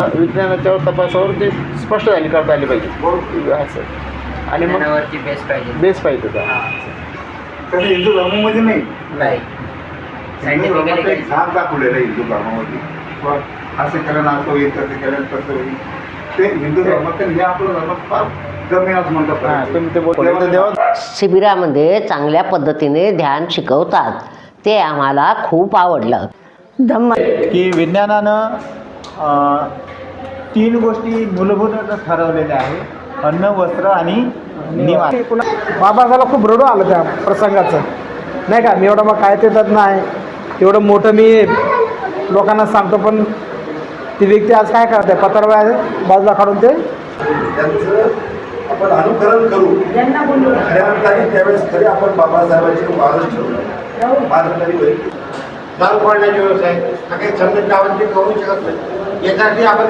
विज्ञानाच्या तपासावर ते स्पष्ट झाली करता आली पाहिजे असं. आणि मग बेस पाहिजे तर हिंदू धर्मामध्ये नाही. हिंदू धर्मात एक झाड दाखवलेलं आहे हिंदू धर्मामध्ये. असं केलं असं होईल तसं केलं तसं होईल. ते हिंदू धर्मात हे आपलं धर्मात फार कमी म्हणतात. तुम्ही ते बोलता. शिबिरामध्ये चांगल्या पद्धतीने ध्यान शिकवतात, ते आम्हाला खूप आवडलं. धम्म की विज्ञानानं 3 गोष्टी मूलभूत ठरवलेल्या आहे: अन्न, वस्त्र आणि निवास. बाबासाला खूप रडू आलं त्या प्रसंगाचं, नाही का. मी एवढं मग काय ते तर नाही एवढं मोठं मी लोकांना सांगतो, पण ती व्यक्ती आज काय करते, पत्रव्या बाजूला काढून ते त्यांचं आपण अनुकरण करू. त्यावेळेस खरी आपण बाबासाहेबांचे मार्ग ठेवू. मार्ग तरी होईल. दारू पाडण्याची व्यवसाय काही समजा गावांची करू शकत नाही. यासाठी आपण